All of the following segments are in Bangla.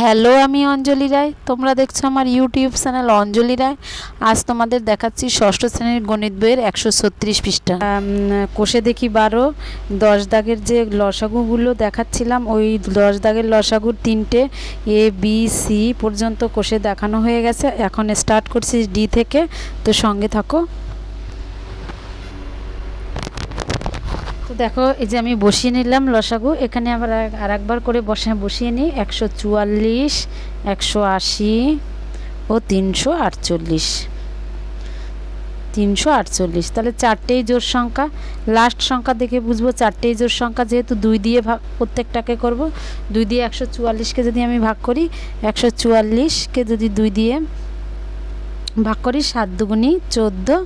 হ্যালো, আমি অঞ্জলি রায়। তোমরা দেখছো আমার ইউটিউব চ্যানেল অঞ্জলি রায়। আজ তোমাদের দেখাচ্ছি ষষ্ঠ শ্রেণীর গণিত বইয়ের 136 পৃষ্ঠা কোষে দেখি 12 10 দাগের যে লসাগুগুলো দেখাচ্ছিলাম, ওই 10 দাগের লসাগুর তিনটে এ বি সি পর্যন্ত কোষে দেখানো হয়ে গেছে। এখন স্টার্ট করছি ডি থেকে, তো সঙ্গে থাকো। তো দেখো, এই যে আমি বসিয়ে নিলাম লসাগু। এখানে আবার আর একবার করে বসিয়ে নিই। 144, 180 ও 348। 348, তাহলে চারটেই জোড় সংখ্যা। লাস্ট সংখ্যা দেখে বুঝবো চারটেই জোড় সংখ্যা, যেহেতু 2 দিয়ে ভাগ প্রত্যেকটাকে করব। 2 দিয়ে 144কে যদি আমি ভাগ করি, 144কে যদি 2 দিয়ে ভাগ করি, 7 দুগুণি 14,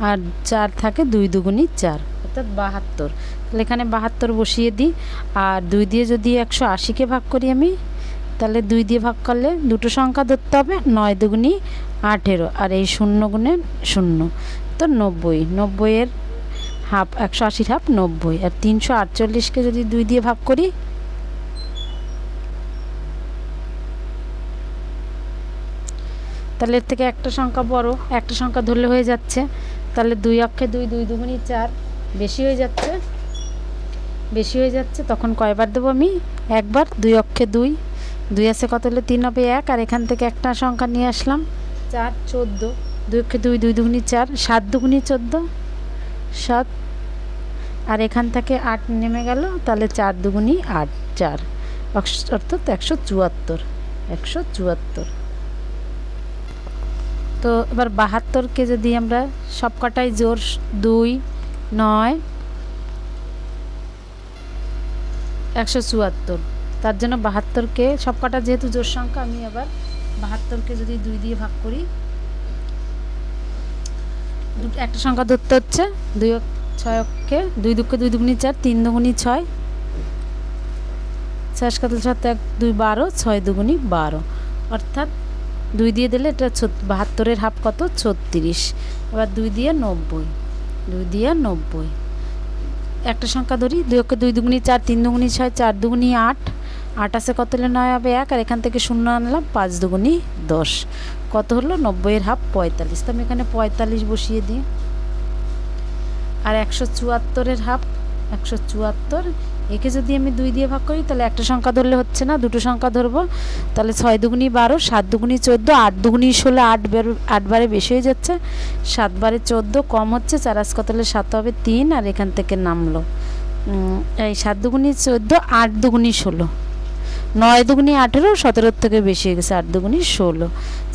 আর 4 থাকে 2 দুগুণি 4, অর্থাৎ 72। তাহলে এখানে 72 বসিয়ে দিই। আর 2 দিয়ে যদি 180কে ভাগ করি আমি, তাহলে 2 দিয়ে ভাগ করলে দুটো সংখ্যা ধরতে হবে, 9 দুগুণি 18, আর এই 0 গুণে 0, তো 90। 90-এর হাফ, 180-র হাফ 90। আর 348কে যদি 2 দিয়ে ভাগ করি, তাহলে এর থেকে একটা সংখ্যা বড়, একটা সংখ্যা ধরলে হয়ে যাচ্ছে। তাহলে 2 অক্ষে 2, 2 দুগুণি 4, বেশি হয়ে যাচ্ছে। তখন কয়বার দেবো আমি? একবার। 2 অক্ষে 2, 2 আছে কত হলে 3 হবে 1, আর এখান থেকে একটা সংখ্যা নিয়ে আসলাম 4, 14। 2 অক্ষে 2, 2 দুগুণি 4, 7 দুগুণি 14, 7, আর এখান থেকে 8 নেমে গেল, তাহলে 4 দুগুণি 8, 4, অর্থাৎ 174। তো এবার 72কে যদি আমরা সবকটাই জোর 2, 9, 174, তার জন্য 72কে সবকটা যেহেতু জোর সংখ্যা, আমি আবার 72কে যদি 2 দিয়ে ভাগ করি, একটা সংখ্যা ধরতে হচ্ছে। 6 অক্ষে 2, 2 দুগুণি 4, 3 দুগুণি 6, 6 কাতল 7, 1 2 12, 6 দুগুণি 12, অর্থাৎ 2 দিয়ে দিলে এটা 72-এর হাফ কত? 36। এবার 2 দিয়ে 90, একটা সংখ্যা ধরি। 2 অক্ষে 2 দুগুণি 4, 3 দুগুণি 6, 4 দুগুণি 8, 8 আছে কত হলে 9 হবে 1, আর এখান থেকে 0 আনলাম, 5 দুগুণি 10, কত হলো? 90-এর হাফ 45। তো আমি এখানে 45 বসিয়ে দিই। আর 174-এর হাফ 174, একে যদি আমি 2 দিয়ে ভাগ করি, তাহলে একটা সংখ্যা ধরলে হচ্ছে না, দুটো সংখ্যা ধরবো। তাহলে 6 দুগুণি 12, 7 দুগুণি 14, 8 দুগুণি 16, 8 বারে বেশি হয়ে যাচ্ছে, 7 বারে 14 কম হচ্ছে, 4 আজ কত হলে 7 হবে 3, আর এখান থেকে নামলো এই 7 দুগুণি 14, 8 দুগুণি 16, 9 দুগুণি 18, 17 থেকে বেশি হয়ে গেছে, 8 দুগুণি 16,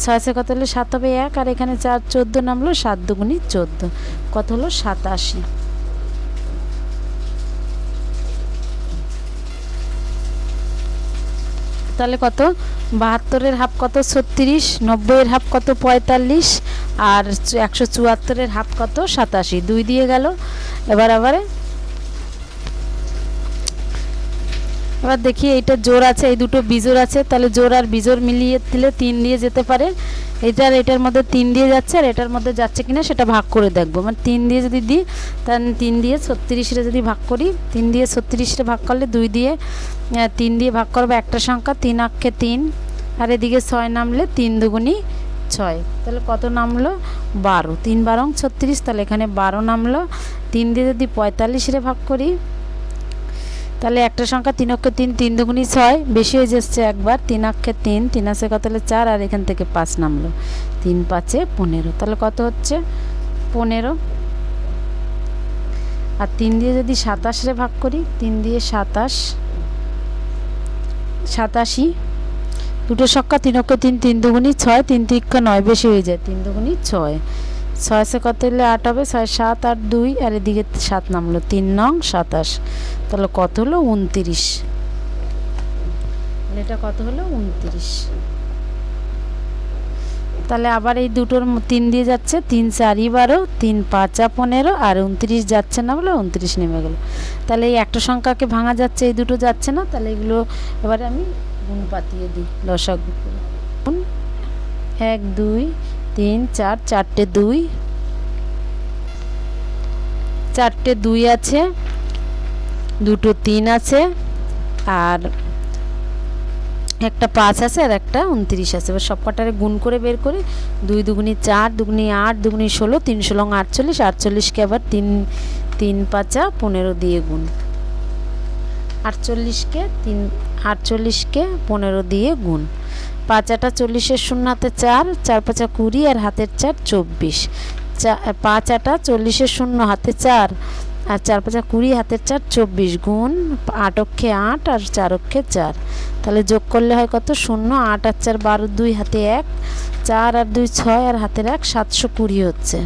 6 আছে কত হলে 7 হবে 1, আর এখানে 4 14 নামলো, 7 দুগুণি 14, কত হলো? 87। তাহলে কত? 72-এর হাফ কত? 36, 90-এর হাফ কত? 45, আর 174-এর হাফ কত? 87। 2 দিয়ে গেল। এবার দেখি এইটা জোড় আছে, এই দুটো বিজোড় আছে, তাহলে জোড় আর বিজোড় মিলিয়ে দিলে 3 দিয়ে যেতে পারে। এটার মধ্যে 3 দিয়ে যাচ্ছে, আর এটার মধ্যে যাচ্ছে কিনা সেটা ভাগ করে দেখবো। মানে 3 দিয়ে যদি দিই, তাহলে 3 দিয়ে 36-রে যদি ভাগ করি, 3 দিয়ে 36-রে ভাগ করলে 2 দিয়ে 3 দিয়ে ভাগ করবো একটা সংখ্যা, 3 অক্ষে 3, আর এদিকে 6 নামলে 3 দুগুণি 6, তাহলে কত নামলো? 12। 3 12 36, তাহলে এখানে 12 নামলো। 3 দিয়ে যদি 45-রে ভাগ করি, তাহলে একটা সংখ্যা 3 অক্ষে 3, 3 দুগুণি 6, বেশি হয়ে যাচ্ছে একবার, 3 অক্ষে 3, 3 আছে কত হলে 4, আর এখান থেকে 5 নামলো, 3 5 15, তাহলে কত হচ্ছে? 15। আর 3 দিয়ে যদি 27-রে ভাগ করি, 3 দিয়ে 27, 87, দুটো সংখ্যা 3 অক্ষে 3, 3 দুগুণি 6, 3 3 9, বেশি হয়ে যায়, 3 দুগুণি 6, 6 আছে কত হলে 8 হবে, 6 7 8 2, আর এদিকে 7 নামলো, 3 নং 27, তাহলে কত হলো? 29। এটা কত হলো? 29। তাহলে আবার এই দুটোর 3 দিয়ে যাচ্ছে, 3 4 12, 3 5 15, আর 29 যাচ্ছে না বলে 29 নেমে গেল। তাহলে এই একটা সংখ্যাকে ভাঙা যাচ্ছে, এই দুটো যাচ্ছে না, তাহলে এগুলো এবারে আমি গুণ পাতিয়ে দিই লসাগু করে। 1 2 3 4, 4টে 2, 4টে 2 আছে, দুটো 3 আছে, আর একটা 5 আছে আর একটা 29 আছে। এবার সব কটারে গুণ করে বের করে 2 দুগুনি 4, দুগুনি 8, দুগুনি 16, 3 ষোলং 48, 48কে আবার 3 3 5 15 দিয়ে গুণ, 48কে 15 দিয়ে গুণ, 5 8 40, শূন্য হাতে 4, 4 5 20 আর হাতের 4 24, 5 8 40, শূন্য হাতে 4 আর 4 5 20 হাতের 4 24 গুণ 8 অক্ষে 8 আর 4 অক্ষে 4, তাহলে যোগ করলে হয় কত? 0, 8 আর 4 12, 2 হাতে 1, 4 আর 2 6 আর হাতের 1, 720 হচ্ছে।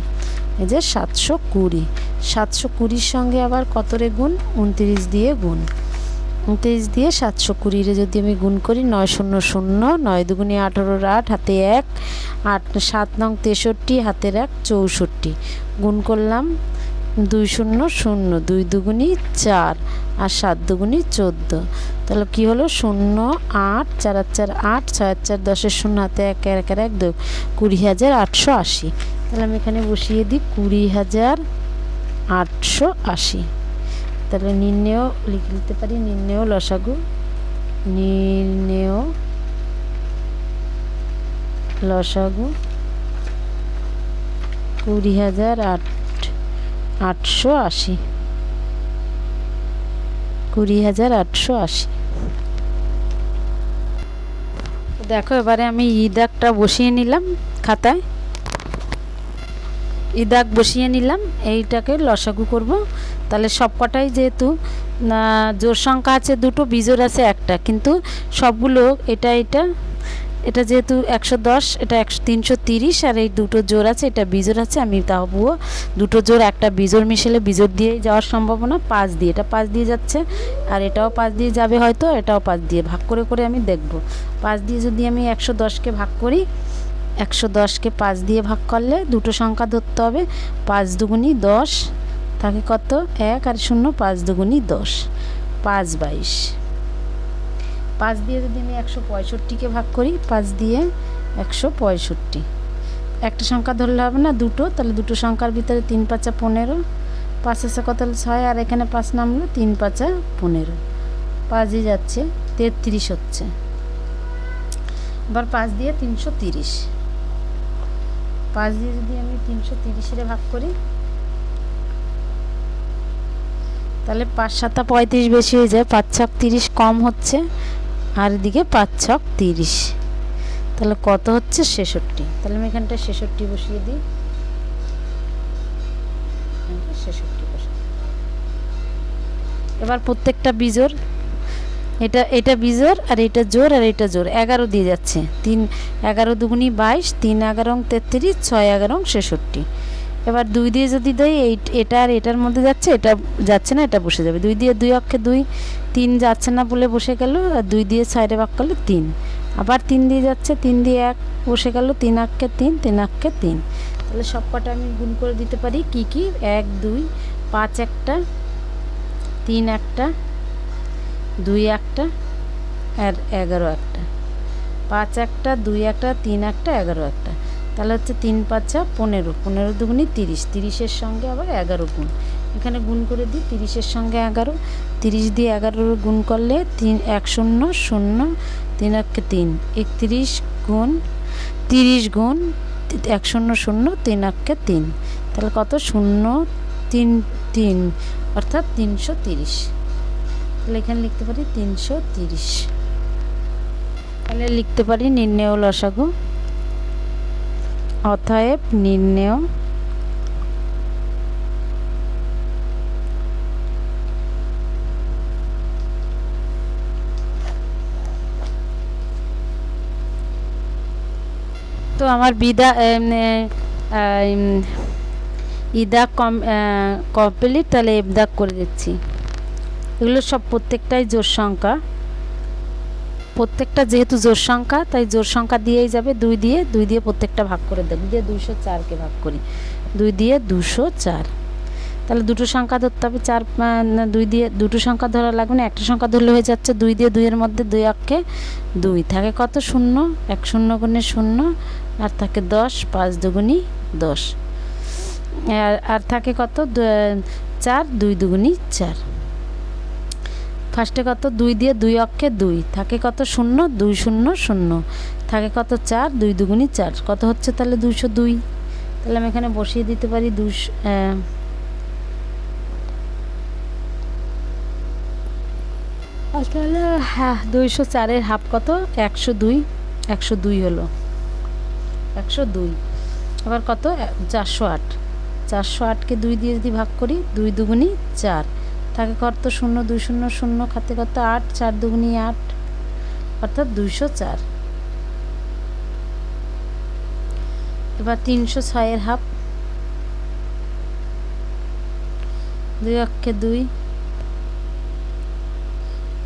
এই যে 720, 720-র সঙ্গে আবার কত রে গুণ? 29 দিয়ে গুণ, 29 দিয়ে 720-রে যদি আমি গুণ করি 9 0 0, 9 দুগুনি 18, 8 হাতে 1, 8 7 নং 63 হাতের 1 64, গুণ করলাম 2 0 0, 2 দুগুনি 4 আর 7 দুগুনি 14, তাহলে কি হলো? 0 8 4 আর 4 8, 6 আর 4 10, শূন্য হাতে 1 1 আর 1 2, 20,880। তাহলে আমি এখানে বসিয়ে দিই 20,880। তাহলে নির্ণেয় লিখে নিতে পারি, নির্ণেয় লসাগু, নির্ণেয় লসাগু 20,880, 20,880। দেখো এবারে আমি দাগটা বসিয়ে নিলাম খাতায়, দাগ বসিয়ে নিলাম, এইটাকে লসাগু করব। তাহলে সবকটাই যেহেতু জোড় সংখ্যা আছে দুটো, বিজোড় আছে একটা, কিন্তু সবগুলো এটা যেহেতু 110, এটা 330 আর এই দুটো জোড় আছে, এটা বিজোড় আছে, আমি তবুও দুটো জোড় একটা বিজোড় মিশেলে বিজোড় দিয়েই যাওয়ার সম্ভাবনা, 5 দিয়ে, এটা 5 দিয়ে যাচ্ছে আর এটাও 5 দিয়ে যাবে হয়তো, এটাও 5 দিয়ে, ভাগ করে করে আমি দেখব। 5 দিয়ে যদি আমি 110কে ভাগ করি, 110কে 5 দিয়ে ভাগ করলে দুটো সংখ্যা ধরতে হবে, 5 দুগুনি 10 থাকে কত? 1 আর 0, 5 দুগুনি 10, 5 22। 5 দিয়ে যদি আমি 165কে ভাগ করি, 5 দিয়ে 165, একটা সংখ্যা ধরলে হবে না, দুটো, তাহলে দুটো সংখ্যার ভিতরে 3 5 15, 5 আছে কত? 6 আর এখানে 5 নামলো, 3 5 15, 5ই যাচ্ছে, 33 হচ্ছে। এবার 5 দিয়ে 330, 5 দিয়ে যদি আমি 330-এ ভাগ করি, তাহলে 5 7 35 বেশি হয়ে যায়, 5 6 30 কম হচ্ছে, আর এদিকে 5 6 30, তাহলে কত হচ্ছে? 66। তাহলে আমি এখানটা 66 বসিয়ে দিই, 66 বসিয়ে। এবার প্রত্যেকটা বিজোড়, এটা বিজোড় আর এটা জোড় আর এটা জোড়, 11 দিয়ে যাচ্ছে, 3 11 দুগুনি 22, 3 11 33, 6 11 66। এবার 2 দিয়ে যদি দেই, এটা আর এটার মধ্যে যাচ্ছে, এটা যাচ্ছে না, এটা বসে যাবে, 2 দিয়ে 2 অক্ষে 2, 3 যাচ্ছে না বলে বসে গেল, আর 2 দিয়ে 6-এ ভাগ করলে 3, আবার 3 দিয়ে যাচ্ছে, 3 দিয়ে 1 বসে গেল, 3 অক্ষে 3, 3 অক্ষে 3। তাহলে সব কটা আমি গুণ করে দিতে পারি, কি কি? 1 2 5 একটা, 3 একটা, 2 একটা আর 11 একটা, 5 একটা, 2 একটা, 3 একটা, 11 একটা, তাহলে হচ্ছে 3 5 15, 15 দুগুনি 30, 30-এর সঙ্গে আবার 11 গুণ, এখানে গুণ করে দিই, 30-এর সঙ্গে 11, 30 দিয়ে 11 গুণ করলে 3 1 0 0, 3 1 3, 31 গুণ 30 গুণ 1 0 0, 3 1 3, তাহলে কত? 0 3 3, অর্থাৎ 330। তাহলে এখানে লিখতে পারি 330। তাহলে লিখতে পারি নির্ণেয় লসাগু, অতএব নির্ণেয় তো আমার ইদাগ কমপ্লিট। তাহলে এবদাগ করে দিচ্ছি, এগুলো সব প্রত্যেকটাই জোড় সংখ্যা, প্রত্যেকটা যেহেতু জোড় সংখ্যা তাই জোড় সংখ্যা দিয়েই যাবে, 2 দিয়ে প্রত্যেকটা ভাগ করে দেব, দিয়ে 204কে ভাগ করি, 2 দিয়ে 204, তাহলে দুটো সংখ্যা ধরতে হবে, 4 2 দিয়ে দুটো সংখ্যা ধরা লাগবে না, একটা সংখ্যা ধরলে হয়ে যাচ্ছে, 2 দিয়ে 2-এর মধ্যে 2 অক্ষে 2 থাকে কত? 0, 1 0 গুণে 0, আর থাকে 10, 5 দুগুনি 10, আর থাকে কত? 4, 2 দুগুনি 4, ফার্স্টে কত 2 দিয়ে 2 অক্ষে 2 থাকে কত 0 2 0 0 থাকে কত 4 2 দুগুণি 4 কত হচ্ছে তাহলে 202। তাহলে আমি এখানে বসিয়ে দিতে পারি 200 তাহলে হ্যাঁ 204-এর হাফ কত 102 102 হলো 102। আবার কত 408 408কে 2 দিয়ে যদি ভাগ করি 2 দুগুণি 4 থাকে কত 0 2 0 0 খাতে কত 8 4 দুগুণি 8 অর্থাৎ 204। এবার 306-এর হাফ 2 অক্ষে 2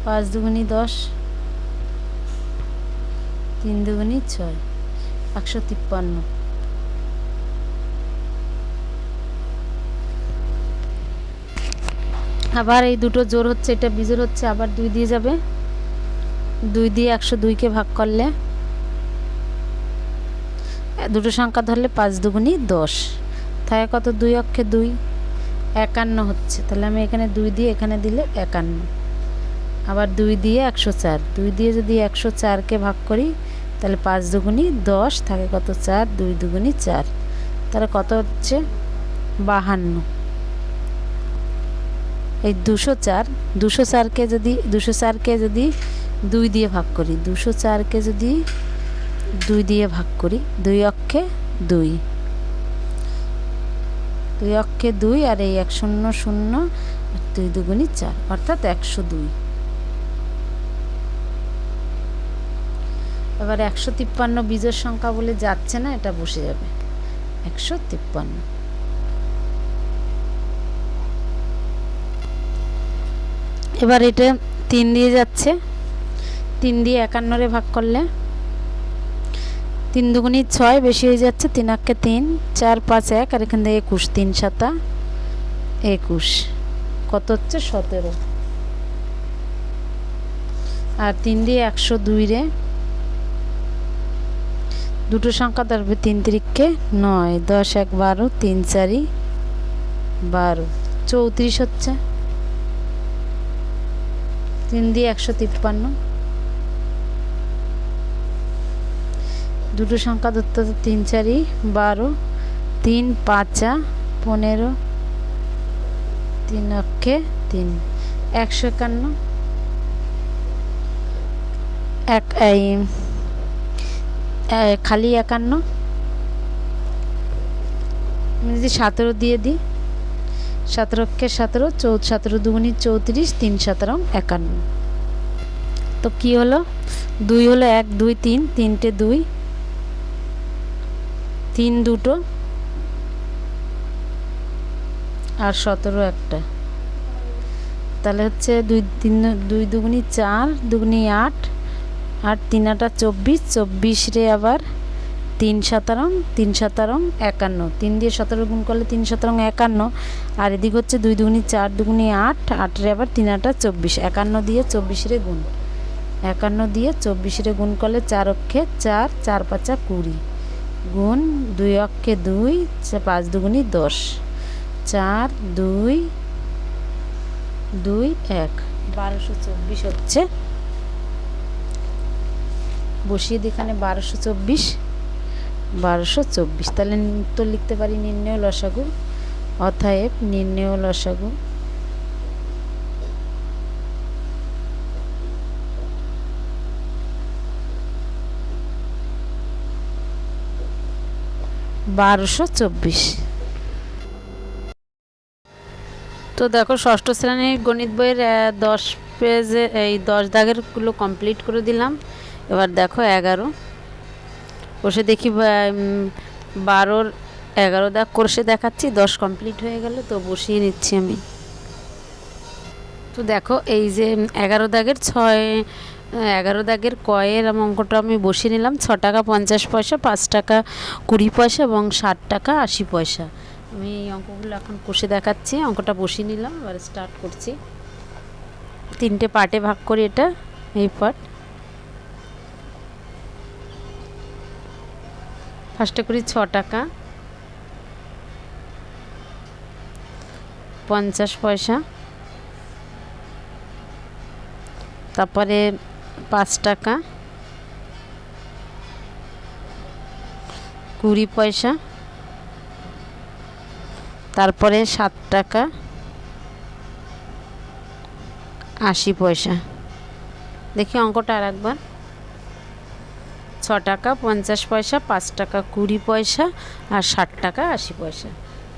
5 দুগুণি 10 3 দুগুণি 6 153। আবার এই দুটো জোর হচ্ছে, এটা বিজোড় হচ্ছে, আবার 2 দিয়ে যাবে, 2 দিয়ে 102কে ভাগ করলে দুটো সংখ্যা ধরলে 5 দুগুণি 10 থাকে কত 2 অক্ষে 2 51 হচ্ছে। তাহলে আমি এখানে 2 দিয়ে এখানে দিলে 51। আবার 2 দিয়ে 104 2 দিয়ে যদি 104কে ভাগ করি তাহলে 5 দুগুণি 10 থাকে কত 4 2 দুগুণি 4 তাহলে কত হচ্ছে 52। এই 204কে যদি 2 দিয়ে ভাগ করি 204কে যদি 2 দিয়ে ভাগ করি 2 অক্ষে 2 2 অক্ষে 2 আর এই 100 0 আর 2 দুগুণি 4 অর্থাৎ 102। এবার 153 বিজোড় সংখ্যা বলে যাচ্ছে না, এটা বসে যাবে 153। এবার এটা 3 দিয়ে যাচ্ছে, 3 দিয়ে 51-রে ভাগ করলে 3 দুগুণি 6 বেশি হয়ে যাচ্ছে, 3 অক্ষে 3 4 5 1 আর এখান থেকে 21 3 7 21 কত হচ্ছে 17। আর 3 দিয়ে 102-রে দুটো সংখ্যা ধরবে 3 তিরিকে 9 10 1 12 3 4 12 34 হচ্ছে। 3 দিয়ে 153 দুটো সংখ্যা ধরতে 3 4 12 3 5 15 3 অক্ষে 3 151 খালি 51 আমি যদি 17 দিয়ে দিই 17 অক্ষে 17 17 দুগুণি 34 3 17 51। তো কি হলো 2 হলো 1 2 3 তিনটে 2 3 দুটো আর 17 একটা, তাহলে হচ্ছে 2 দুগুণি 4 দুগুণি 8 8 3 8 24 24-রে আবার 3 17 3 17 51 3 দিয়ে 17 গুণ করলে 3 17 51 আর এদিক হচ্ছে 2 দুগুণি 4 দুগুণি 8 8-রে আবার 3 8 24 51 দিয়ে 24-রে গুণ 51 দিয়ে 24-রে গুণ করলে 4 অক্ষে 4 4 5 20 গুণ 2 অক্ষে 2 5 দুগুণি 10 4 2 2 1 1224 হচ্ছে। বসিয়ে দিই এখানে 1224 তাহলে উত্তর লিখতে পারি নির্ণেয় লসাগু। অতএব নির্ণেয় লসাগু 1224। তো দেখো ষষ্ঠ শ্রেণীর গণিত বইয়ের 10 পেজে এই 10 দাগেরগুলো কমপ্লিট করে দিলাম। এবার দেখো 11 বসে দেখি 12-র 11 দাগ কষে দেখাচ্ছি, 10 কমপ্লিট হয়ে গেল তো বসিয়ে নিচ্ছি আমি। তো দেখো এই যে 11 দাগের 11 দাগের কয়ের অঙ্কটা আমি বসিয়ে নিলাম। 6 টাকা 50 পয়সা 5 টাকা 20 পয়সা এবং 60 টাকা 80 পয়সা। আমি এই অঙ্কগুলো এখন কষে দেখাচ্ছি। অঙ্কটা বসিয়ে নিলাম, এবার স্টার্ট করছি। 3টে পার্টে ভাগ করি এটা, এই পার্ট ফার্স্টে করি 6 টাকা 50 পয়সা তারপরে 5 টাকা 20 পয়সা, তারপরে 7 টাকা 80 পয়সা। দেখি অঙ্কটা আর একবার। 6 টাকা 50 পয়সা, 5 টাকা 20 পয়সা আর 60 টাকা 80 পয়সা।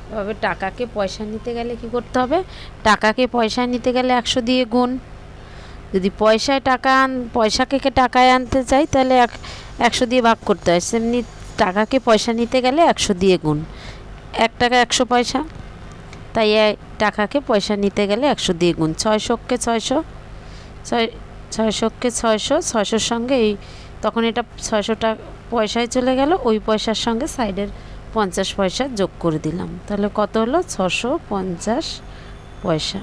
এভাবে টাকাকে পয়সা নিতে গেলে কি করতে হবে? টাকাকে পয়সা নিতে গেলে 100 দিয়ে গুণ। যদি পয়সাকে টাকায় আনতে চাই তাহলে 100 দিয়ে ভাগ করতে হয়। সেমনি টাকাকে পয়সা নিতে গেলে 100 দিয়ে গুণ। 1 টাকা 100 পয়সা, তাই টাকাকে পয়সা নিতে গেলে 100 দিয়ে গুণ। 600কে 600, 600কে 600, 600-র সঙ্গে তখন এটা 600 টাকা পয়সায় চলে গেল, ওই পয়সার সঙ্গে সাইডের 50 পয়সা যোগ করে দিলাম। তাহলে কত হলো? 650 পয়সা।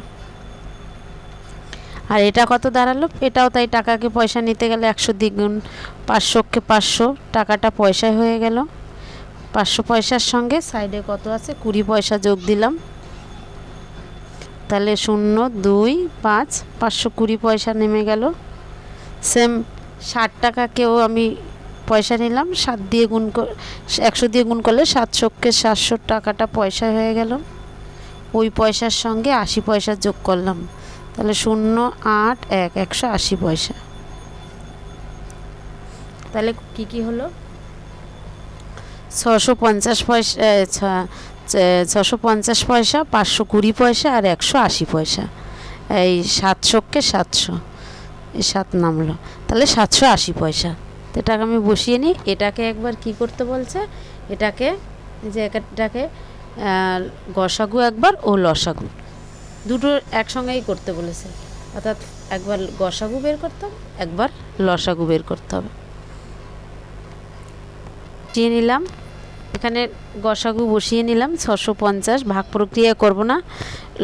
আর এটা কত দাঁড়ালো? এটাও তাই, টাকাকে পয়সা নিতে গেলে 100 দিয়ে গুণ। 500কে 500, টাকাটা পয়সায় হয়ে গেল। 500 পয়সার সঙ্গে সাইডে কত আছে? 20 পয়সা যোগ দিলাম। তাহলে 0, 2, 5, 520 পয়সা নেমে গেল। সেম 60 টাকাকেও আমি পয়সা নিলাম, 7 দিয়ে গুণ 100 দিয়ে গুণ করলে 700কে 700, টাকাটা পয়সা হয়ে গেল। ওই পয়সার সঙ্গে 80 পয়সা যোগ করলাম। তাহলে 0, 8, 1, 180 পয়সা। তাহলে কি হলো? 650 পয়সা, 650 পয়সা, 520 পয়সা আর 180 পয়সা। এই 700কে 700, এই 7 নামলো। তাহলে 780 পয়সা। তো এটাকে আমি বসিয়ে নিই। এটাকে একবার কি করতে বলছে? এটাকে গসাগু একবার ও লসাগু দুটো একসঙ্গেই করতে বলেছে। অর্থাৎ একবার গসাগু বের করতে হবে, একবার লসাগু বের করতে হবে। বসিয়ে নিলাম, এখানে গসাগু বসিয়ে নিলাম। 650 ভাগ প্রক্রিয়া করব না,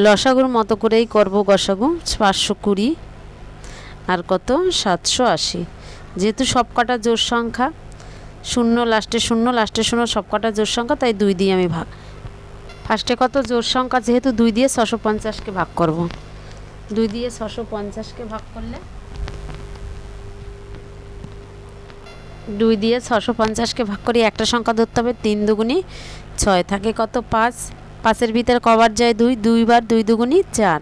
লসাগুর মতো করেই করব গসাগু। 520 আর কত? 780। যেহেতু সবকটা জোড় সংখ্যা, 0 লাস্টে 0 লাস্টে 0 সবকটা জোড় সংখ্যা, তাই 2 দিয়ে আমি ভাগ। ফার্স্টে কত? জোড় সংখ্যা যেহেতু 2 দিয়ে 650কে ভাগ করব। 2 দিয়ে 650কে ভাগ করলে 2 দিয়ে 650কে ভাগ করি, একটা সংখ্যা ধরতে হবে। 3 দুগুণি 6, থাকে কত? 5। 5-এর ভিতরে কবার যায়? 2, 2 বার 2 দুগুণি 4,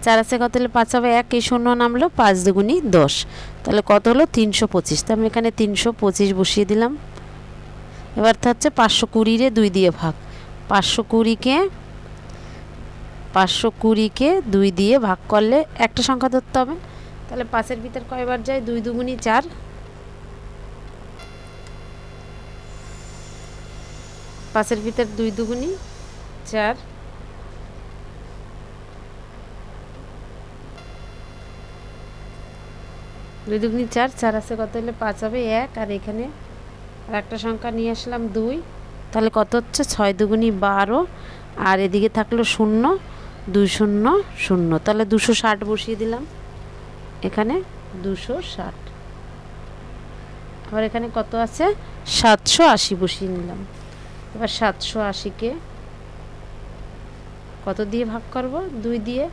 4 আছে কত? হলে 5 হবে 1, এই 0 নামলো। 5 দুগুণি 10, তাহলে কত হলো? 325। তো আমি এখানে 325 বসিয়ে দিলাম। এবার তো হচ্ছে 520-রে 2 দিয়ে ভাগ। 520-কে 2 দিয়ে ভাগ করলে একটা সংখ্যা ধরতে হবে। তাহলে 5-এর ভিতর কয়বার যায়? 2 দুগুণি 4, 5-এর ভিতর 2 দুগুণি 4, 2 দুগুণি 4, 4 আছে কত? হলে 5 হবে 1, আর এখানে আর একটা সংখ্যা নিয়ে আসলাম 2, তাহলে কত হচ্ছে? 6 দুগুণি 12, আর এদিকে থাকলো 0, 2 0 0, তাহলে 260 বসিয়ে দিলাম। এখানে 260। আবার এখানে কত আছে? 780 বসিয়ে নিলাম। এবার 780-কে কত দিয়ে ভাগ করব? 2 দিয়ে।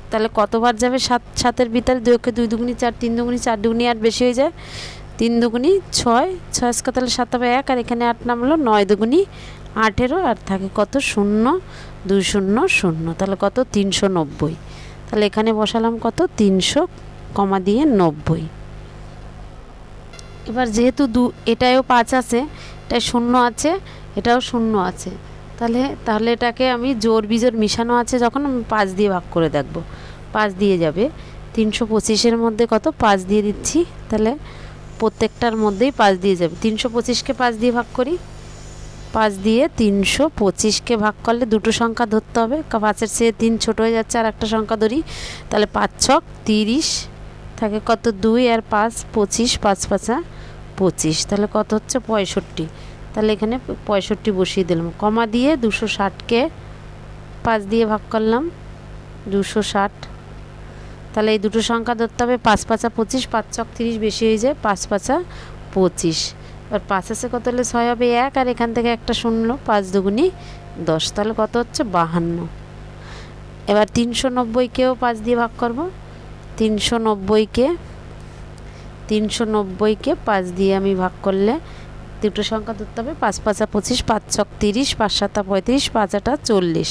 তাহলে কতবার যাবে? 7-7-এর ভিতরে 2-কে 2 দুগুণি 4, 3 দুগুণি 4 দুগুণি 8 বেশি হয়ে যায়। 3 দুগুণি 6, 6 আজকে তাহলে 7 হবে 1, আর এখানে 8 নামলো। 9 দুগুণি 18, আর থাকে কত? 0, 2 0 0, তাহলে কত? 390। তাহলে এখানে বসালাম কত? 300 কমা দিয়ে 90। এবার যেহেতু এটাও 5 আছে, এটাই 0 আছে, এটাও 0 আছে, তাহলে এটাকে আমি জোড় বিজোড় মিশানো আছে যখন, আমি 5 দিয়ে ভাগ করে দেখব। 5 দিয়ে যাবে। 325-এর মধ্যে কত? 5 দিয়ে দিচ্ছি, তাহলে প্রত্যেকটার মধ্যেই 5 দিয়ে যাবে। 325-কে 5 দিয়ে ভাগ করি। 5 দিয়ে 325-কে ভাগ করলে দুটো সংখ্যা ধরতে হবে। 5-এর চেয়ে 3 ছোট হয়ে যাচ্ছে, আর একটা সংখ্যা ধরি। তাহলে 5 ছক 30, থাকে কত? 2 আর 5 25, 5 5 25, তাহলে কত হচ্ছে? 65। তাহলে এখানে 65 বসিয়ে দিলাম। কমা দিয়ে 260-কে 5 দিয়ে ভাগ করলাম। 260, তাহলে এই দুটো সংখ্যা ধরতে হবে। 5 5 25, 5 ছক 30 বেশি হয়ে যায়। 5 5 25, আর 5 আছে কত? হলে 6 হবে 1, আর এখান থেকে একটা 0, 5 দুগুণি 10, তাহলে কত হচ্ছে? 52। এবার 390-কেও 5 দিয়ে ভাগ করব। 390-কে 390কে 5 দিয়ে আমি ভাগ করলে দুটো সংখ্যা ধরতে হবে। 5 5 25, 5 6 30, 5 7 35, 5 8 40,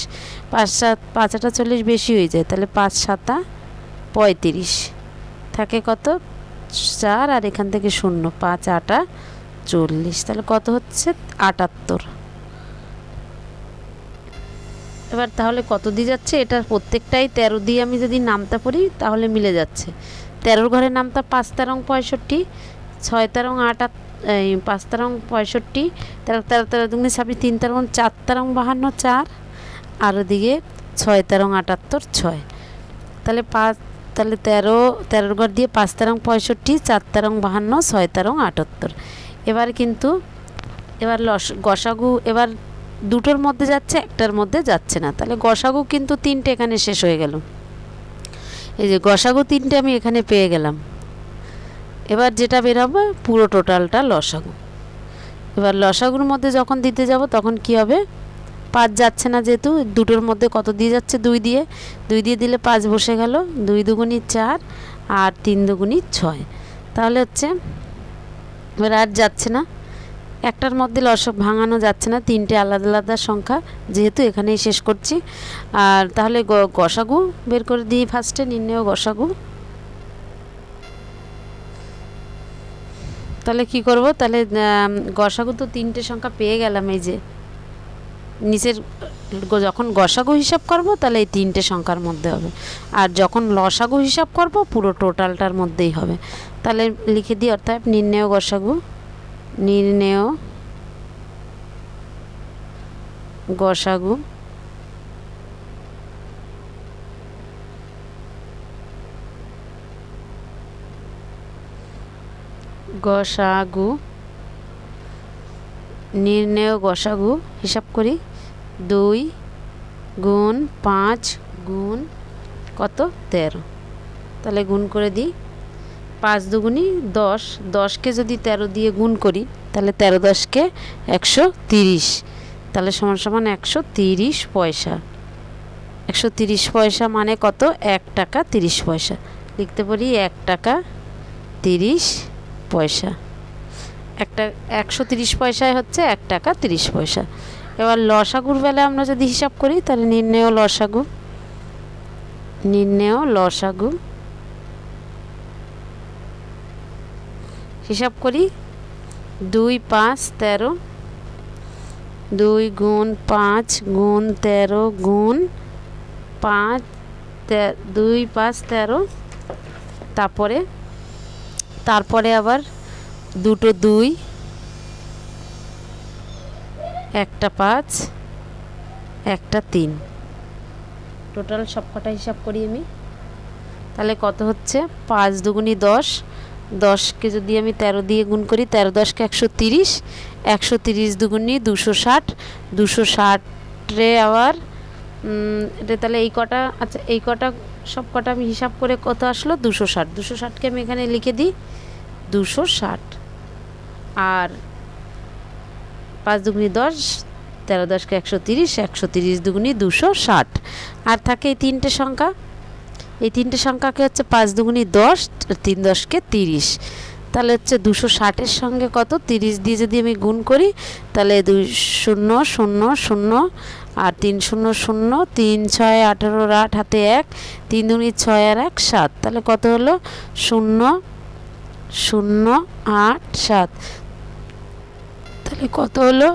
5 8 40 বেশি হয়ে যায়, তাহলে 5 7 35 থাকে কত 4, আর এখান থেকে 0, 5 8 40, তাহলে কত হচ্ছে 78। এবার তাহলে কত দিয়ে যাচ্ছে, এটার প্রত্যেকটাই 13 দিয়ে আমি যদি নামতা পড়ি তাহলে মিলে যাচ্ছে। 13 ঘরে নামতা 5 13 65, 6 13 8 5 13 65, 13 13 13 দুগুণে 26, 3 13 4 13 52 4, আর ওদিকে 6 13 78 6, তাহলে 5, তাহলে 13 ঘর দিয়ে 5 13 65, 4 13 52, 6 13 78। এবার কিন্তু গসাগু এবার দুটোর মধ্যে যাচ্ছে, একটার মধ্যে যাচ্ছে না, তাহলে গসাগু কিন্তু 3টে এখানে শেষ হয়ে গেল। এই যে গসাগু 3টে আমি এখানে পেয়ে গেলাম। এবার যেটা বেরাবে পুরো টোটালটা লসাগু। এবার লসাগুর মধ্যে যখন দিতে যাব তখন কি হবে, 5 যাচ্ছে না, যেহেতু দুটোর মধ্যে কত দিয়ে যাচ্ছে 2 দিয়ে, 2 দিয়ে দিলে 5 বসে গেল, 2 দুগুণি 4 আর 3 দুগুণি 6, তাহলে হচ্ছে এবার আর যাচ্ছে না, একটার মধ্যে লসক ভাঙানো যাচ্ছে না, 3টে আলাদা আলাদা সংখ্যা, যেহেতু এখানেই শেষ করছি। আর তাহলে গসাগু বের করে দিই ফার্স্টে, নির্ণেয় গসাগু। তাহলে কি করব, তাহলে গসাগু তো 3টে সংখ্যা পেয়ে গেলাম, এই যে নিচের যখন গসাগু হিসাব করব তাহলে এই 3টে সংখ্যার মধ্যে হবে, আর যখন লসাগু হিসাব করব পুরো টোটালটার মধ্যেই হবে। তাহলে লিখে দিই, অর্থাৎ নির্ণেয় গসাগু, নির্ণেয় গসাগু গসাগু নির্ণেয় গসাগু হিসাব করি, 2 গুণ 5 গুণ কত 13, তাহলে গুণ করে দিই, 5 দুগুণি 10, 10কে যদি 13 দিয়ে গুণ করি তাহলে 13 10কে 130, তাহলে সমান সমান 130 পয়সা। 130 পয়সা মানে কত, 1 টাকা 30 পয়সা। লিখতে পারি 1 টাকা 30 পয়সা। 130 পয়সায় হচ্ছে 1 টাকা 30 পয়সা। এবার লসাগুর বেলা আমরা যদি হিসাব করি তাহলে নির্ণেয় লসাগু, নির্ণেয় লসাগু হিসাব করি, 2 5 13, 2 গুণ 5 গুণ 13 গুণ 5, 2 5 13, তারপরে আবার দুটো 2, একটা 5, একটা 3, টোটাল সবকটা হিসাব করি আমি। তাহলে কত হচ্ছে, 5 দুগুণি 10, 10কে যদি আমি 13 দিয়ে গুণ করি, 13 10কে 130, 130 দুগুণি 260, 260 আবার এটা, তাহলে এই কটা, আচ্ছা এই কটা সব কটা আমি হিসাব করে কত আসলো 260, 260কে আমি এখানে লিখে দিই 260, আর 5 দুগুণি 10, 13 10কে 130, 130 দুগুণি 260, আর থাকে এই 3টে সংখ্যা, এই 3টে সংখ্যাকে হচ্ছে 5 দুগুণি 10, 3 10কে 30, তাহলে হচ্ছে 260-এর সঙ্গে কত 30 দিয়ে যদি আমি গুণ করি তাহলে 2 0 0 0 আর 3 0 0, 3 6 18 8 হাতে 1, 3 দুগুণি 6 আর 1 7, তাহলে কত হলো 0 0 8 7, তাহলে কত হলো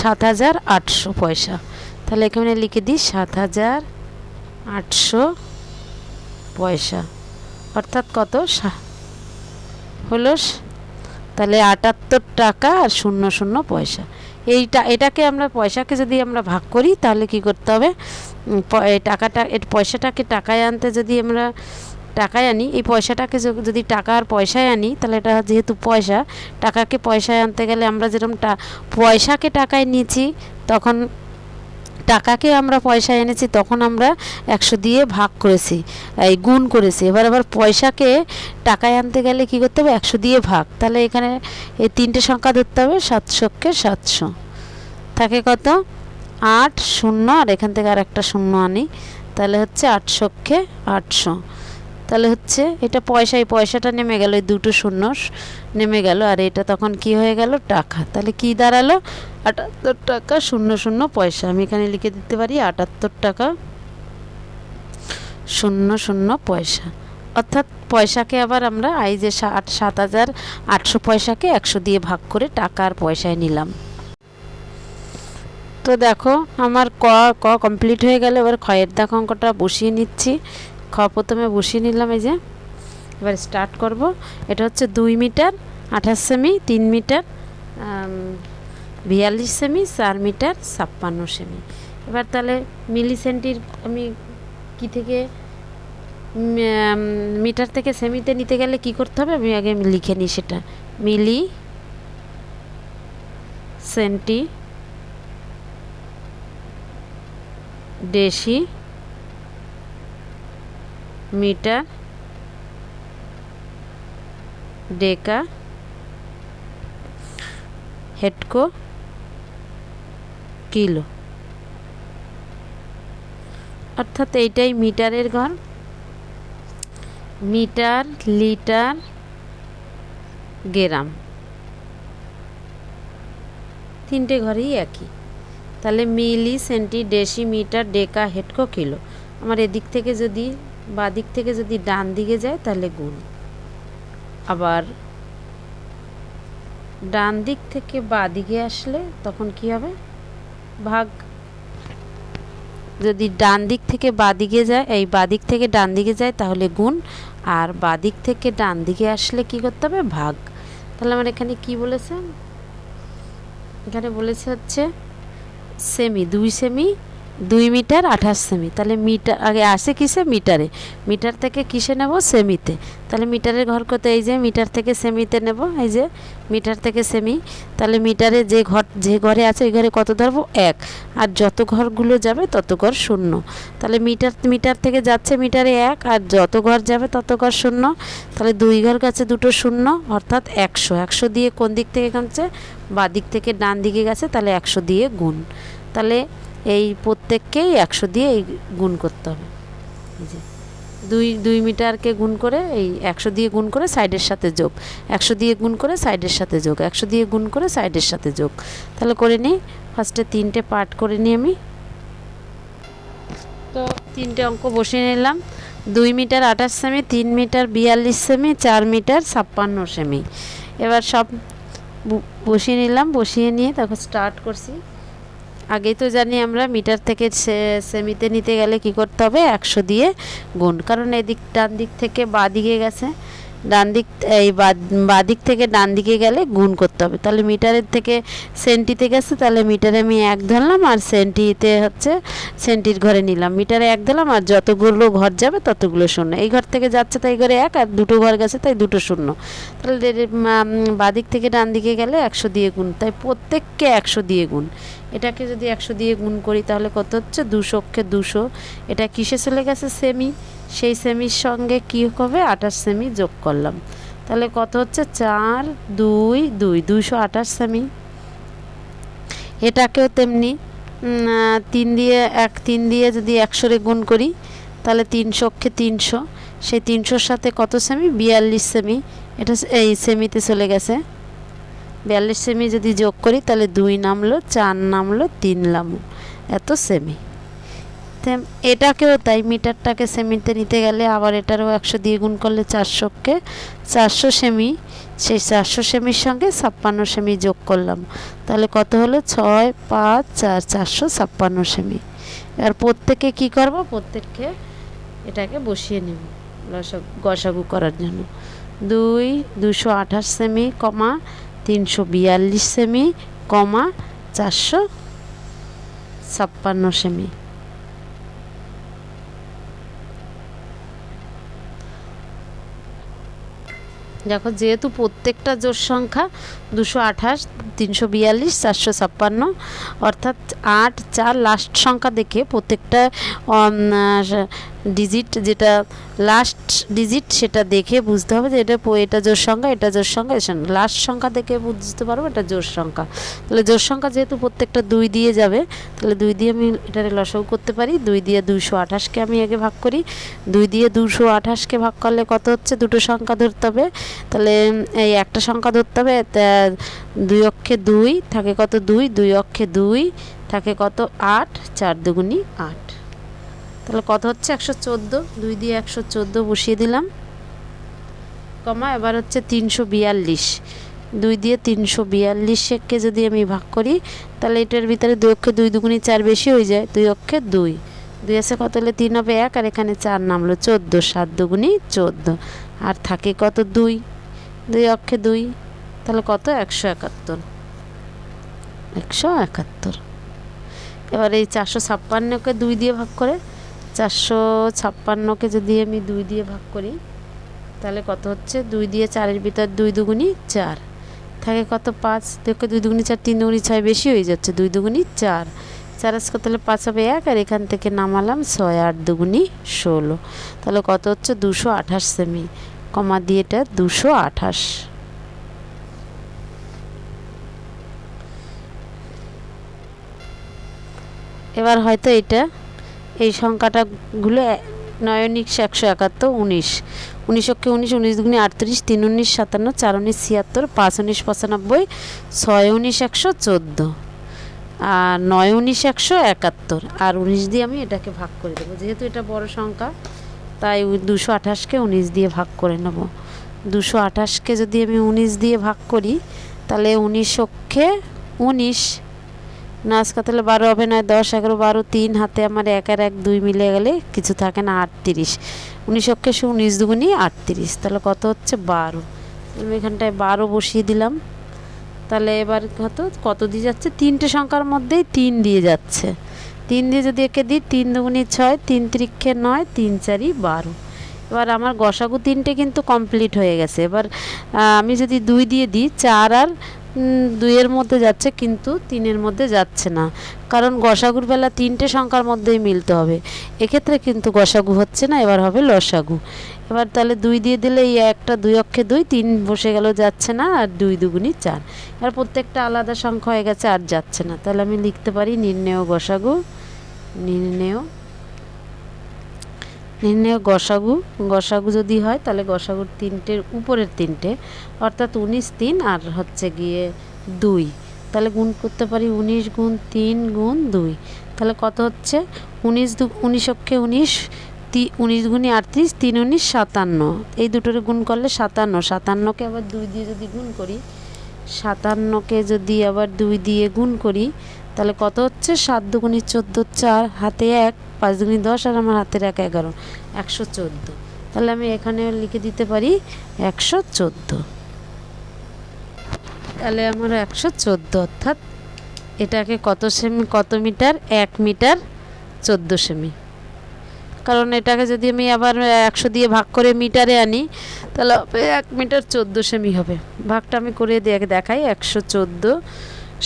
7,800 পয়সা। তাহলে এখানে লিখে দিই 7,800 পয়সা, অর্থাৎ কত হলো, তাহলে 78 টাকা আর 00 পয়সা। এটাকে আমরা পয়সাকে যদি আমরা ভাগ করি তাহলে কি করতে হবে, পয়সাটাকে টাকায় আনতে যদি আমরা টাকায় আনি, এই পয়সাটাকে যদি টাকা আর পয়সায় আনি তাহলে এটা যেহেতু পয়সা, টাকাকে পয়সায় আনতে গেলে আমরা যেরকম পয়সাকে টাকায় নিয়েছি, তখন টাকাকে আমরা পয়সায় এনেছি তখন আমরা 100 দিয়ে ভাগ করেছি, এই গুণ করেছি। এবার আবার পয়সাকে টাকায় আনতে গেলে কি করতে হবে, 100 দিয়ে ভাগ। তাহলে এখানে এই 3টে সংখ্যা ধরতে হবে, 700কে 700 থাকে কত 8 0, আর এখান থেকে আর একটা 0 আনি, তাহলে হচ্ছে 800কে 800, তাহলে হচ্ছে এটা পয়সা, এই পয়সাটা নেমে গেল, এই দুটো শূন্য নেমে গেল, আর এটা তখন কি হয়ে গেল টাকা। তাহলে কি দাঁড়ালো 78 টাকা 00 পয়সা। আমি এখানে লিখে দিতে পারি 78 টাকা 00 পয়সা। অর্থাৎ পয়সাকে আবার আমরা এই যে 7,800 পয়সাকে 100 দিয়ে ভাগ করে টাকা আর পয়সায় নিলাম। তো দেখো আমার ক কমপ্লিট হয়ে গেল। এবার ক্ষয়ের দাগ অঙ্কটা বসিয়ে নিচ্ছি। প্রথমে বসিয়ে নিলাম, এই যে এবার স্টার্ট করব। এটা হচ্ছে 2 metre 28 cm, 3 metre 42 cm, 4 metre 56 cm. এবার তাহলে মিলি সেন্টির আমি কি থেকে মিটার থেকে সেমিতে নিতে গেলে কি করতে হবে আমি আগে লিখে নিই সেটা। মিলি সেন্টি ডেসি মিটার ডেকা হেক্টো কিলো। অর্থাৎ এইটাই মিটারের ঘর। মিটার, লিটার, গ্রাম, তিনটে ঘরেই একই। তাহলে মিলি সেন্টি ডেসি মিটার ডেকা হেক্টো কিলো। আমার এদিক থেকে যদি বাঁ দিক থেকে যদি ডান দিকে যায় তাহলে গুণ, আবার ডান দিক থেকে বাঁ দিকে আসলে তখন কি হবে ভাগ। যদি ডান দিক থেকে বাঁ দিকে যায়, এই বাঁ দিক থেকে ডান দিকে যায় তাহলে গুণ, আর বাঁ দিক থেকে ডান দিকে আসলে কি করতে হবে ভাগ। তাহলে আমার এখানে কি বলেছে, এখানে বলেছে হচ্ছে সেমি 2 সেমি 2 মিটার 28 সেমি। তাহলে মিটার আগে আসে কিসে মিটারে, মিটার থেকে কিসে নেব সেমিতে। তাহলে মিটারের ঘর কত, এই যে মিটার থেকে সেমিতে নেব, এই যে মিটার থেকে সেমি। তাহলে মিটারে যে ঘরে আছে ওই ঘরে কত ধরবো 1, আর যত ঘরগুলো যাবে তত ঘর 0। তাহলে মিটার থেকে যাচ্ছে মিটারে 1, আর যত ঘর যাবে তত ঘর 0। তাহলে 2 ঘর গেছে দুটো 0, অর্থাৎ 100। 100 দিয়ে কোন দিক থেকে গেছে বাঁ দিক থেকে ডান দিকে গেছে, তাহলে 100 দিয়ে গুণ। তাহলে এই প্রত্যেককেই 100 দিয়ে এই গুণ করতে হবে। এই যে 2 মিটারকে গুণ করে এই 100 দিয়ে গুণ করে সাইডের সাথে যোগ, 100 দিয়ে গুণ করে সাইডের সাথে যোগ, 100 দিয়ে গুণ করে সাইডের সাথে যোগ। তাহলে করে নিই, ফার্স্টে 3টে পার্ট করে নিই আমি। তো 3টে অঙ্ক বসিয়ে নিলাম। 2 metre 28 cm, 3 metre 42 cm, 4 metre 56 cm. এবার সব বসিয়ে নিলাম, বসিয়ে নিয়ে তারপর স্টার্ট করছি। আগেই তো জানি আমরা মিটার থেকে সেমিতে নিতে গেলে কি করতে হবে 100 দিয়ে গুণ, কারণ এদিক ডান দিক থেকে বাঁ দিকে গেছে, ডান দিক এই বাঁ দিক থেকে ডান দিকে গেলে গুণ করতে হবে। তাহলে মিটারের থেকে সেন্টিতে গেছে, তাহলে মিটারে আমি 1 ধরলাম, আর সেন্টিতে হচ্ছে সেন্টির ঘরে নিলাম, মিটারে 1 দিলাম, আর যতগুলো ঘর যাবে ততগুলো 0। এই ঘর থেকে যাচ্ছে তাই ঘরে 1, আর দুটো ঘর গেছে তাই দুটো 0। তাহলে বাঁ দিক থেকে ডান দিকে গেলে 100 দিয়ে গুণ, তাই প্রত্যেককে 100 দিয়ে গুণ। এটাকে যদি 100 দিয়ে গুণ করি তাহলে কত হচ্ছে 200কে 200। এটা কিসে চলে গেছে সেমি, সেই সেমির সঙ্গে কী হবে 28 সেমি যোগ করলাম, তাহলে কত হচ্ছে 4 2 2 228 সেমি। এটাকেও তেমনি 3 দিয়ে যদি 100 গুণ করি তাহলে 300কে 300, সেই 300-র সাথে কত সেমি 42 সেমি। এটা এই সেমিতে চলে গেছে, 42 সেমি যদি যোগ করি তাহলে 2 নামলো, 4 নামলো, 3 নামলো, এত সেমি। এটাকেও তাই, মিটারটাকে সেমিতে নিতে গেলে আবার এটারও 100 দিয়ে গুণ করলে 400কে 400 সেমি, সেই 400 সেমির সঙ্গে 56 সেমি যোগ করলাম, তাহলে কত হলো 6 5 4 456 সেমি। আর প্রত্যেকে কি করব, প্রত্যেককে এটাকে বসিয়ে নেব গসাগু করার জন্য। 228 সেমি কমা 342 সেমি কমা 456 সেমি। দেখো যেহেতু প্রত্যেকটা জোড় সংখ্যা 228 342 456, অর্থাৎ 8 4 লাস্ট সংখ্যা দেখে প্রত্যেকটা ডিজিট যেটা লাস্ট ডিজিট সেটা দেখে বুঝতে হবে যে এটা জোড় সংখ্যা, এটা জোড় সংখ্যা, লাস্ট সংখ্যা দেখে বুঝতে পারবো এটা জোড় সংখ্যা। তাহলে জোড় সংখ্যা যেহেতু প্রত্যেকটা 2 দিয়ে যাবে, তাহলে 2 দিয়ে আমি এটারে লসাগু করতে পারি। 2 দিয়ে 228কে আমি আগে ভাগ করি। 2 দিয়ে 228কে ভাগ করলে কত হচ্ছে, দুটো সংখ্যা ধরতে হবে। তাহলে এই একটা সংখ্যা ধরতে হবে, 2 অক্ষে 2 থাকে কত 2, 2 অক্ষে 2 থাকে কত 8, 4 দুগুনি 8। তাহলে কত হচ্ছে 114। 2 দিয়ে 114 বসিয়ে দিলাম, কমা এবার হচ্ছে 342। 2 দিয়ে 342কে যদি আমি ভাগ করি, তাহলে এটার ভিতরে 2 অক্ষে 2 দুগুনি 4 বেশি হয়ে যায়, 2 অক্ষে 2, 2 আছে কত হলে 3 হবে 1, আর এখানে 4 নামলো 14, 7 দুগুনি 14, আর থাকে কত 2, 2 অক্ষে 2, তাহলে কত 171, 171। এবার এই 456কে 2 দিয়ে ভাগ করে, 456কে যদি আমি 2 দিয়ে ভাগ করি, তাহলে কত হচ্ছে 2 দিয়ে 4-এর ভিতর 2 দুগুনি 4 থাকে কত 5, 2 দুগুনি 4, 3 দুগুনি 6 বেশি হয়ে যাচ্ছে, 2 দুগুনি 4, 4 আসকে তাহলে 5 হবে 1, আর এখান থেকে নামালাম 6, 8 দুগুনি 16, তাহলে কত হচ্ছে 228 সেমি, কমা দিয়ে এটা 228। এবার হয়তো এই সংখ্যাটাগুলো নয়নিক 171, 19, 19 অক্ষে 19, 19 দুগুনি 38, 3 19 57, 4 19 76, 5 19 95, 6 19 114, আর 9 19 171, আর 19 দিয়ে আমি এটাকে ভাগ করে দেবো। যেহেতু এটা বড় সংখ্যা, তাই 228কে 19 দিয়ে ভাগ করে নেব। 228কে যদি আমি 19 দিয়ে ভাগ করি, তাহলে 19 অক্ষে 19, নাচ তাহলে 12 হবে, নয় 10, 11, 12, 3 হাতে আমার 1 আর 1 2 মিলে গেলে কিছু থাকে না, 38, 19 অক্ষে 19 দুগুনি 38, তাহলে কত হচ্ছে 12। আমি এখানটায় 12 বসিয়ে দিলাম। তাহলে এবার কত দিয়ে যাচ্ছে, 3টে সংখ্যার মধ্যেই 3 দিয়ে যাচ্ছে। 3 দিয়ে যদি একে দিই, 3 দুগুনি 6, 3 তিরিক্ষে 9, 3 4ই 12। এবার আমার গসাগু 3টে কিন্তু কমপ্লিট হয়ে গেছে। এবার আমি যদি 2 দিয়ে দিই, 4 আর 2-এর মধ্যে যাচ্ছে, কিন্তু 3-এর মধ্যে যাচ্ছে না, কারণ গসাগুর বেলা 3টে সংখ্যার মধ্যেই মিলতে হবে। এক্ষেত্রে কিন্তু গসাগু হচ্ছে না, এবার হবে লসাগু। এবার তাহলে 2 দিয়ে দিলে এই একটা 2 অক্ষে 2, 3 বসে গেল, যাচ্ছে না, আর 2 দুগুনি 4, আর প্রত্যেকটা আলাদা সংখ্যা হয়ে গেছে, আর যাচ্ছে না। তাহলে আমি লিখতে পারি নির্ণেয় গসাগু, নির্ণেয় গসাগু যদি হয়, তাহলে গসাগুর 3টের উপরের 3টে, অর্থাৎ 19 3 আর হচ্ছে গিয়ে 2, তাহলে গুণ করতে পারি 19 গুণ 3 গুণ 2, তাহলে কত হচ্ছে 19 অক্ষে 19, 19 গুণি 38, 3 19 57, এই দুটোর গুণ করলে 57, 57কে আবার 2 দিয়ে যদি গুণ করি, 57কে যদি আবার 2 দিয়ে গুণ করি, তাহলে কত হচ্ছে 7 দুগুনি 14, 4 হাতে 1, 5 দুগুনি 10, আর আমার হাতের 1 11, 114। তাহলে আমি এখানে লিখে দিতে পারি 114। তাহলে আমার 114, অর্থাৎ এটাকে কত সেমি, কত মিটার, 1 মিটার 14 সেমি। কারণ এটাকে যদি আমি আবার 100 দিয়ে ভাগ করে মিটারে আনি, তাহলে 1 মিটার 14 সেমি হবে। ভাগটা আমি করে দেখাই। 114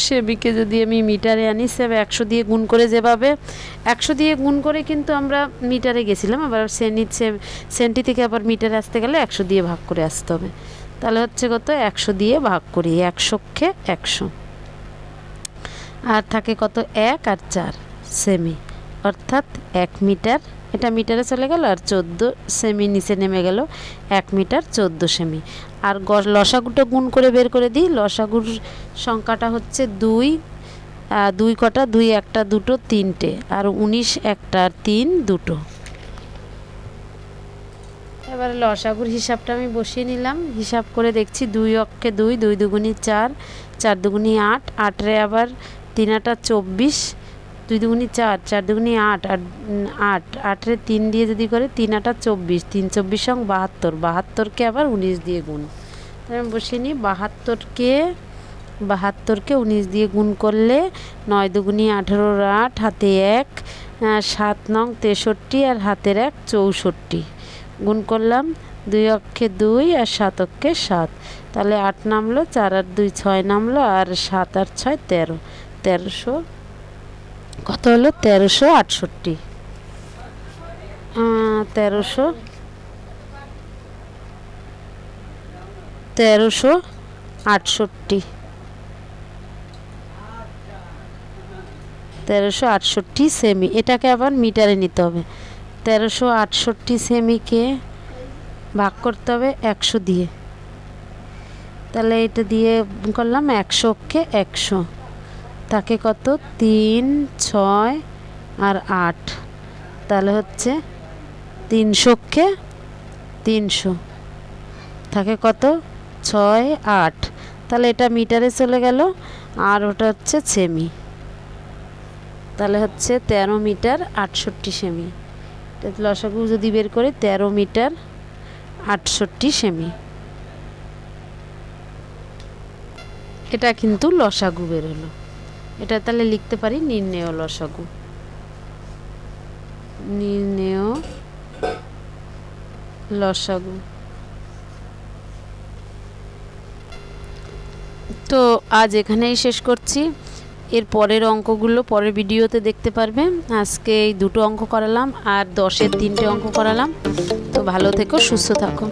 সেমিকে যদি আমি মিটারে আনি, সে 100 দিয়ে গুণ করে, যেভাবে 100 দিয়ে গুণ করে কিন্তু আমরা মিটারে গেছিলাম, আবার সেন্টি থেকে আবার মিটারে আসতে গেলে 100 দিয়ে ভাগ করে আসতে হবে। তাহলে হচ্ছে কত, 100 দিয়ে ভাগ করি, 100কে 100, আর থাকে কত 1 আর 4 সেমি, অর্থাৎ 1 মিটার, এটা মিটারে চলে গেল, আর 14 সেমি নিচে নেমে গেল, 1 মিটার 14 সেমি। আর লসাগুটা গুণ করে বের করে দিই। লসাগুর সংখ্যাটা হচ্ছে 2 কটা, 2 একটা 2টো 3টে, আর 19 একটা আর 3 2টো। এবারে লসাগুর হিসাবটা আমি বসিয়ে নিলাম। হিসাব করে দেখছি, 2 অক্ষে 2, 2 দুগুনি 4, 4 দুগুনি 8, 8রে আবার 3 8 24, 2 দুগুনি 4, 4 দুগুনি 8, আর 8রে 3 দিয়ে যদি করে, 3 8 24, 3 24 সং 72, 72কে আবার 19 দিয়ে গুণ। তাহলে আমি বসিয়ে নিই, 72কে 19 দিয়ে গুণ করলে 9 দুগুনি 18, 8 হাতে 1, 7 নং 63, আর হাতের 1 64, গুণ করলাম 2 অক্ষে 2 আর 7 অক্ষে 7, তাহলে 8 নামলো, 4 আর 2 6 নামলো, আর 7 আর 6 13, 1300 কত হলো 1368। 1368 1368 সেমি। এটাকে আবার মিটারে নিতে হবে। 1368 সেমিকে ভাগ করতে হবে 100 দিয়ে। তাহলে এটা দিয়ে করলাম 100কে 100, তাকে কত 3, 6 আর 8, তাহলে হচ্ছে 300কে 300, থাকে কত 6, 8, তাহলে এটা মিটারে চলে গেল আর ওটা হচ্ছে সেমি। তাহলে হচ্ছে 13 মিটার 68 সেমি। লসাগু যদি বের করে 13 মিটার 68 সেমি, এটা কিন্তু লসাগু বের হলো। এটা তাহলে লিখতে পারি নির্ণেয় লসাগু। নির্ণেয় লসাগু। তো আজ এখানেই শেষ করছি। এর পরের অঙ্কগুলো পরের ভিডিওতে দেখতে পারবে। আজকে এই 2টো অঙ্ক করালাম আর 10-এর 3টে অঙ্ক করালাম। তো ভালো থেকো, সুস্থ থাকো।